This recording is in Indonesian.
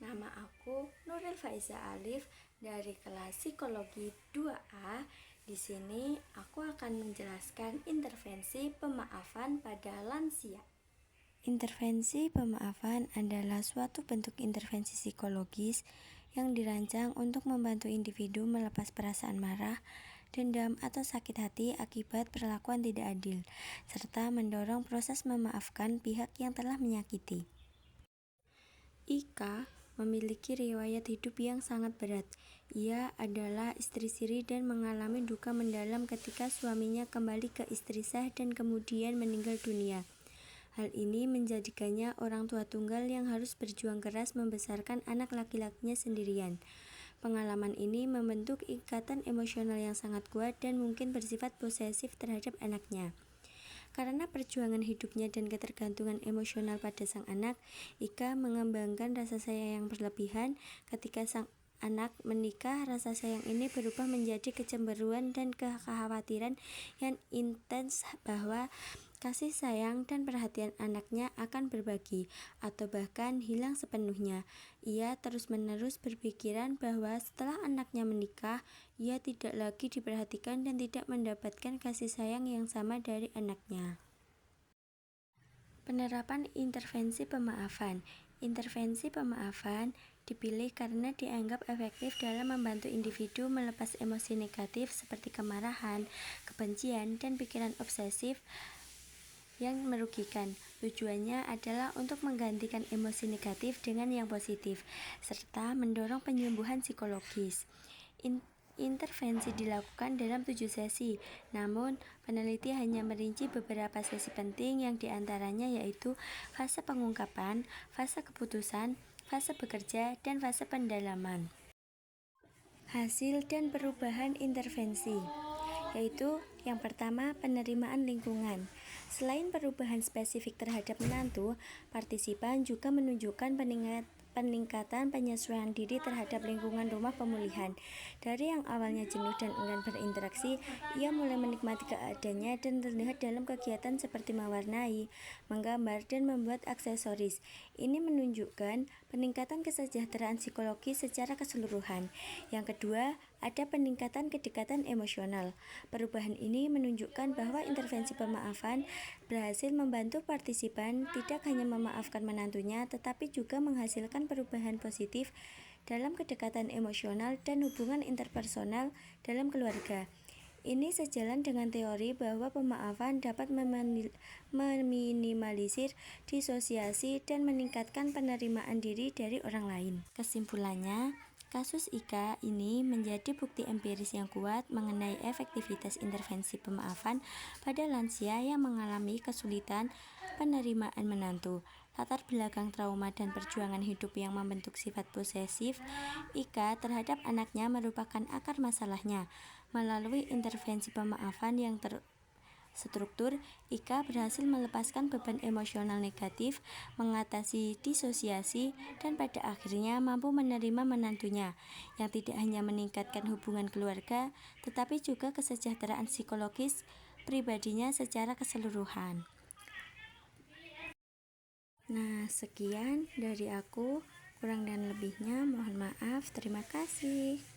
nama aku Nuril Faiza Alif dari kelas Psikologi 2A. Di sini aku akan menjelaskan intervensi pemaafan pada lansia. Intervensi pemaafan adalah suatu bentuk intervensi psikologis yang dirancang untuk membantu individu melepas perasaan marah, dendam, atau sakit hati akibat perlakuan tidak adil, serta mendorong proses memaafkan pihak yang telah menyakiti. Ika memiliki riwayat hidup yang sangat berat. Ia adalah istri siri dan mengalami duka mendalam ketika suaminya kembali ke istri sah dan kemudian meninggal dunia. Hal ini menjadikannya orang tua tunggal yang harus berjuang keras membesarkan anak laki-lakinya sendirian. Pengalaman ini membentuk ikatan emosional yang sangat kuat dan mungkin bersifat posesif terhadap anaknya. Karena perjuangan hidupnya dan ketergantungan emosional pada sang anak, Ika mengembangkan rasa sayang yang berlebihan. Ketika sang anak menikah, rasa sayang ini berubah menjadi kecemburuan dan kekhawatiran yang intens bahwa kasih sayang dan perhatian anaknya akan berbagi atau bahkan hilang sepenuhnya. Ia terus-menerus berpikiran bahwa setelah anaknya menikah, ia tidak lagi diperhatikan dan tidak mendapatkan kasih sayang yang sama dari anaknya. Penerapan intervensi pemaafan. Intervensi pemaafan dipilih karena dianggap efektif dalam membantu individu melepas emosi negatif seperti kemarahan, kebencian, dan pikiran obsesif yang merugikan. Tujuannya adalah untuk menggantikan emosi negatif dengan yang positif, serta mendorong penyembuhan psikologis. Intervensi dilakukan dalam 7 sesi, namun peneliti hanya merinci beberapa sesi penting yang diantaranya yaitu fase pengungkapan, fase keputusan, fase bekerja, dan fase pendalaman. Hasil dan perubahan intervensi yaitu yang pertama, penerimaan lingkungan. Selain perubahan spesifik terhadap menantu, partisipan juga menunjukkan peningkatan penyesuaian diri terhadap lingkungan rumah pemulihan. Dari yang awalnya jenuh dan enggan berinteraksi, ia mulai menikmati keadaannya dan terlihat dalam kegiatan seperti mewarnai, menggambar, dan membuat aksesoris. Ini menunjukkan peningkatan kesejahteraan psikologis secara keseluruhan. Yang kedua, ada peningkatan kedekatan emosional. Perubahan ini menunjukkan bahwa intervensi pemaafan berhasil membantu partisipan tidak hanya memaafkan menantunya, tetapi juga menghasilkan perubahan positif dalam kedekatan emosional dan hubungan interpersonal dalam keluarga. Ini sejalan dengan teori bahwa pemaafan dapat meminimalisir disosiasi dan meningkatkan penerimaan diri dari orang lain. Kesimpulannya, kasus Ika ini menjadi bukti empiris yang kuat mengenai efektivitas intervensi pemaafan pada lansia yang mengalami kesulitan penerimaan menantu. Latar belakang trauma dan perjuangan hidup yang membentuk sifat posesif Ika terhadap anaknya merupakan akar masalahnya. Melalui intervensi pemaafan yang struktur, Ika berhasil melepaskan beban emosional negatif, mengatasi disosiasi, dan pada akhirnya mampu menerima menantunya, yang tidak hanya meningkatkan hubungan keluarga, tetapi juga kesejahteraan psikologis pribadinya secara keseluruhan. Nah, sekian dari aku. Kurang dan lebihnya mohon maaf. Terima kasih.